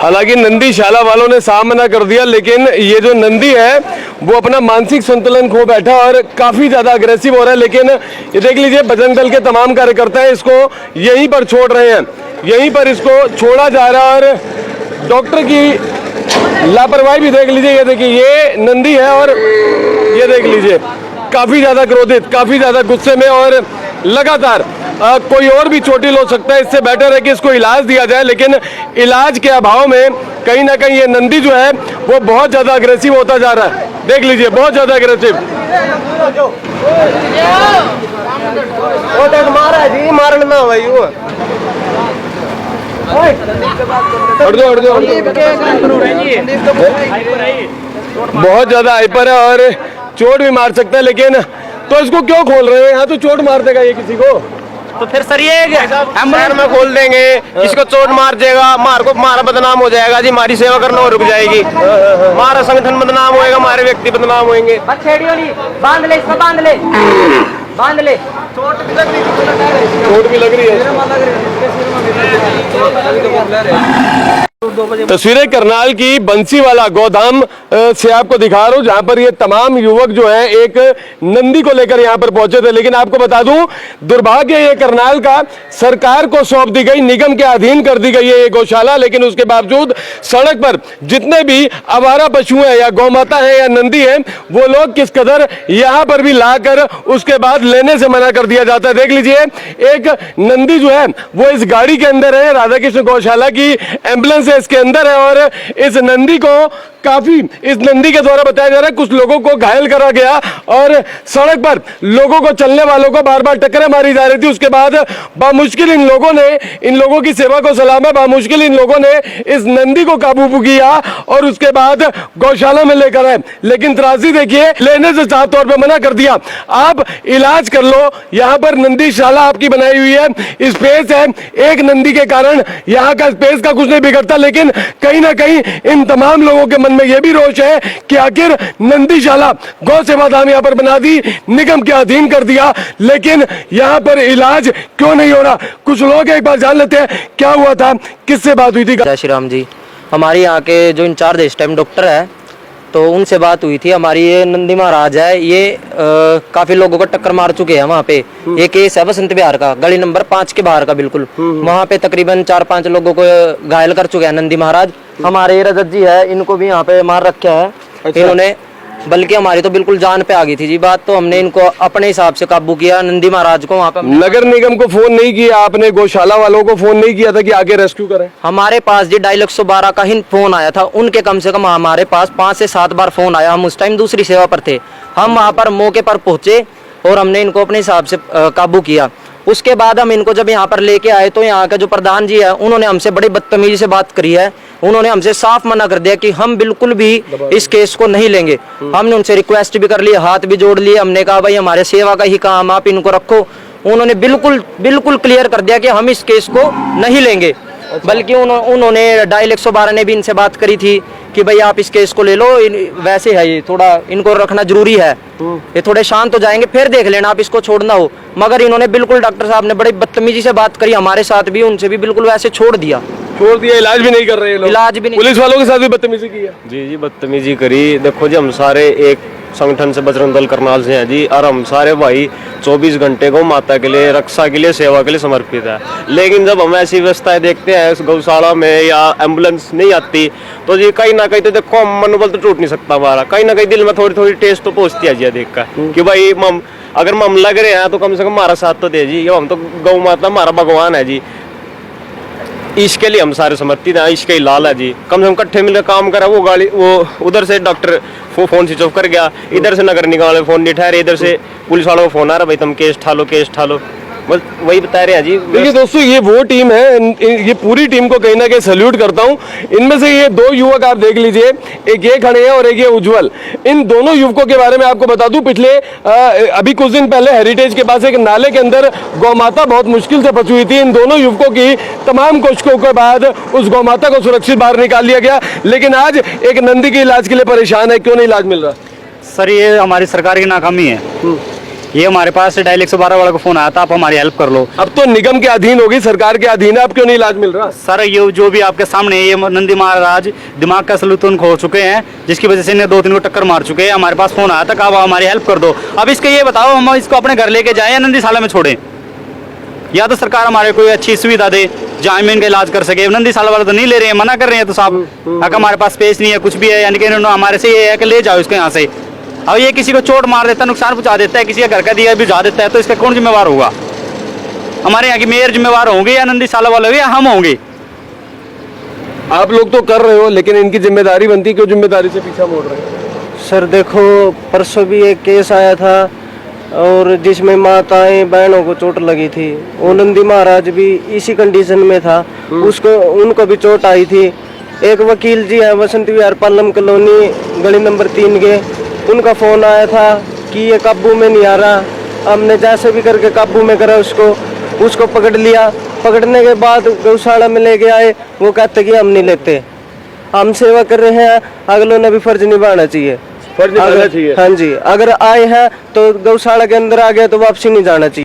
हालांकि नंदीशाला वालों ने साफ मना कर दिया, लेकिन ये जो नंदी है वो अपना मानसिक संतुलन खो बैठा और काफी ज्यादा अग्रेसिव हो रहा है। लेकिन ये देख लीजिए, बजरंग दल के तमाम कार्यकर्ता है इसको यहीं पर छोड़ रहे हैं, यहीं पर इसको छोड़ा जा रहा है। और डॉक्टर की लापरवाही भी देख लीजिए। ये देखिए, ये नंदी है और ये देख लीजिए काफी ज्यादा क्रोधित, काफी ज्यादा गुस्से में, और लगातार कोई और भी चोटिल हो सकता है। इससे बेटर है कि इसको इलाज दिया जाए, लेकिन इलाज के अभाव में कहीं ना कहीं ये नंदी जो है वो बहुत ज्यादा अग्रेसिव होता जा रहा है। देख लीजिए, बहुत ज्यादा अग्रेसिव। बहुत ज्यादा हाइपर है और चोट भी मार सकता है, लेकिन तो इसको क्यों खोल रहे हो? यहाँ तो चोट मार देगा ये किसी को। तो फिर सर ये एम्बुलेंस में खोल देंगे, जिसको चोट मार देगा मारा बदनाम हो जाएगा जी, हमारी सेवा करना और रुक जाएगी, हमारा संगठन बदनाम होएगा, हमारे व्यक्ति बदनाम होंगे। बांध ले इसको, बांध ले, बांध ले। चोट भी लग रही है। तस्वीरें करनाल की बंसीवाला गोदाम से आपको दिखा रहा हूं, जहां पर ये तमाम युवक जो हैं एक नंदी को लेकर यहां पर पहुंचे थे। लेकिन आपको बता दूं, दुर्भाग्य ये करनाल का, सरकार को सौंप दी गई, निगम के अधीन कर दी गई है ये गौशाला, लेकिन उसके बावजूद सड़क पर जितने भी आवारा पशु हैं या गौमाता है या नंदी है, वो लोग किस कदर यहां पर भी लाकर उसके बाद लेने से मना कर दिया जाता है। देख लीजिए, एक नंदी जो है वो इस गाड़ी के अंदर है, राधा कृष्ण गौशाला की एम्बुलेंस इसके अंदर है, और इस नंदी को इस नंदी के द्वारा बताया जा रहा है कुछ लोगों को घायल करा गया, और सड़क पर लोगों को, चलने वालों को बार बार टक्करें मारी जा रही थी। उसके बाद बामुश्किल इन लोगों की सेवा को सलाम है, बामुश्किल इन लोगों ने इस नंदी को काबू किया और उसके बाद गौशाला में लेकर आए। लेकिन त्रासदी देखिए, लेने से साफ तौर पर मना कर दिया। आप इलाज कर लो, यहाँ पर नंदीशाला आपकी बनाई हुई है, स्पेस है, एक नंदी के कारण यहाँ का स्पेस का कुछ नहीं बिगड़ता, लेकिन कहीं ना कहीं इन तमाम लोगों के मन में यह भी रोष है कि आखिर नंदीशाला गौ सेवा धाम यहाँ पर बना दी, निगम के अधीन कर दिया, लेकिन यहाँ पर इलाज क्यों नहीं हो रहा? कुछ लोग एक बार जान लेते हैं क्या हुआ था, किससे बात हुई थी। जय श्री राम जी। हमारे यहाँ के जो इंचार्ज इस टाइम डॉक्टर है, तो उनसे बात हुई थी। हमारी ये नंदी महाराज है, ये काफी लोगों को टक्कर मार चुके हैं वहाँ पे। ये केस है बसंत विहार का, गली नंबर 5 के बाहर का बिल्कुल, वहाँ पे तकरीबन 4-5 लोगों को घायल कर चुके हैं नंदी महाराज। हमारे रजत जी है, इनको भी यहाँ पे मार रखा है। अच्छा। इन्होंने, बल्कि हमारी तो बिल्कुल जान पे आ गई थी जी बात, तो हमने इनको अपने हिसाब से काबू किया, नंदी महाराज को। वहाँ पे नगर निगम को फोन नहीं किया आपने? गौशाला वालों को फोन नहीं किया था कि आगे रेस्क्यू करें? हमारे पास जी डायल 112 का ही फोन आया था, उनके कम से कम हमारे पास 5 से 7 बार फोन आया। हम उस टाइम दूसरी सेवा पर थे, हम वहाँ पर मौके पर पहुंचे और हमने इनको अपने हिसाब से काबू किया। उसके बाद हम इनको जब यहाँ पर लेके आए, तो यहाँ के जो प्रधान जी है, उन्होंने हमसे बड़ी बदतमीजी से बात करी है। उन्होंने हमसे साफ मना कर दिया कि हम बिल्कुल भी इस केस को नहीं लेंगे। हमने उनसे रिक्वेस्ट भी कर ली, हाथ भी जोड़ लिए, हमने कहा भाई हमारे सेवा का ही काम, आप इनको रखो। उन्होंने बिल्कुल क्लियर कर दिया कि हम इस केस को नहीं लेंगे। बल्कि उन्होंने डायल 112 ने भी इनसे बात करी थी कि भाई आप इस केस को ले लो, वैसे है ये थोड़ा इनको रखना जरूरी है, ये थोड़े शांत हो जाएंगे फिर देख लेना, आप इसको छोड़ना हो। मगर इन्होंने बिल्कुल, डॉक्टर साहब ने बड़ी बदतमीजी से बात करी हमारे साथ भी, उनसे भी बिल्कुल वैसे छोड़ दिया। इलाज भी नहीं कर रहे लोग? इलाज भी नहीं। पुलिस वालों के साथ भी बदतमीजी की है? जी बदतमीजी करी। देखो जी, हम सारे एक संगठन से, बजरंग दल करनाल से हैं जी, और हम सारे भाई 24 घंटे को माता के लिए, रक्षा के लिए, सेवा के लिए समर्पित है। लेकिन जब हम ऐसी व्यवस्थाएं देखते हैं इस गौशाला में या एम्बुलेंस नहीं आती, तो जी कहीं ना कहीं तो देखो मनोबल तो टूट नहीं सकता हमारा, कहीं ना कहीं दिल में थोड़ी ठेस तो पहुंचती है जी देख कर कि भाई अगर हम लग रहे हैं तो कम से कम हमारा साथ तो दे जी, हम तो गौ माता हमारा भगवान है जी, इसके लिए हम सारे समर्पित हैं, इसके ही लाल है जी। कम से कम इकट्ठे मिलकर काम करा। वो गाड़ी, वो उधर से डॉक्टर फोन स्विच ऑफ कर गया, इधर से नगर निगम वाले फोन नहीं ठहरे, इधर से पुलिस वालों को फोन आ रहा भाई तुम केस ठा लो, बस वही बता रहे हैं जी। देखिए दोस्तों, ये वो टीम है, ये पूरी टीम को कहीं ना कहीं सैल्यूट करता हूँ। इनमें से ये 2 युवक आप देख लीजिए, एक ये खड़े हैं और एक ये उज्जवल। इन दोनों युवकों के बारे में आपको बता दूं, पिछले अभी कुछ दिन पहले हेरिटेज के पास एक नाले के अंदर गौमाता बहुत मुश्किल से फंसी हुई थी। इन दोनों युवकों की तमाम कोशिशों के बाद उस गौमाता को सुरक्षित बाहर निकाल लिया गया, लेकिन आज एक नंदी के इलाज के लिए परेशान है। क्यों नहीं इलाज मिल रहा? सर, ये हमारी सरकार की नाकामी है। ये हमारे पास डायल 112 वाला का फोन आया था, आप हमारी हेल्प कर लो। अब तो निगम के अधीन होगी, सरकार के अधीन है, अब क्यों नहीं इलाज मिल रहा? सर ये जो भी आपके सामने है, ये नंदी महाराज दिमाग का सलूतन खो चुके हैं, जिसकी वजह से इन्हें 2-3 को टक्कर मार चुके हैं। हमारे पास फोन आया था, आप हमारी हेल्प कर दो। अब इसके ये बताओ, हम इसको अपने घर लेके जाएं या नंदीशाला में छोड़ें, या तो सरकार हमारे कोई अच्छी सुविधा दे जहाँ में इनका इलाज कर सके। नंदीशाला वाले तो नहीं ले रहे हैं, मना कर रहे हैं। तो साहब अगर हमारे पास स्पेस नहीं है, कुछ भी है, यानी कि इन्होंने हमारे से ये है कि ले जाओ इसको यहाँ से। अब ये किसी को चोट मार देता है, नुकसान पहुंचा देता है, किसी का घर का दिया बुझा देता है, तो इसका कौन जिम्मेवार होगा? हमारे यहाँ की मेयर जिम्मेवार होंगे या नंदीशाला वाले या हम होंगे? आप लोग तो कर रहे हो, लेकिन इनकी जिम्मेदारी बनती है, क्यों जिम्मेदारी से पीछा मोड़ रहे हैं? सर देखो, परसों भी एक केस आया था और जिसमें माताएं बहनों को चोट लगी थी। वो नंदी महाराज भी इसी कंडीशन में था, उसको उनको भी चोट आई थी। एक वकील जी है वसंत विहार पालम कॉलोनी गली नंबर 3 के, उनका फोन आया था कि ये काबू में नहीं आ रहा। हमने जैसे भी करके काबू में करा उसको पकड़ लिया। पकड़ने के बाद गौशाला में लेके आए, वो कहते कि हम नहीं लेते, हम सेवा कर रहे हैं, अगलों ने भी फर्ज निभाना चाहिए। फर्ज निभाना चाहिए। हाँ जी, अगर आए हैं तो गौशाला के अंदर आ गया तो वापसी नहीं जाना चाहिए।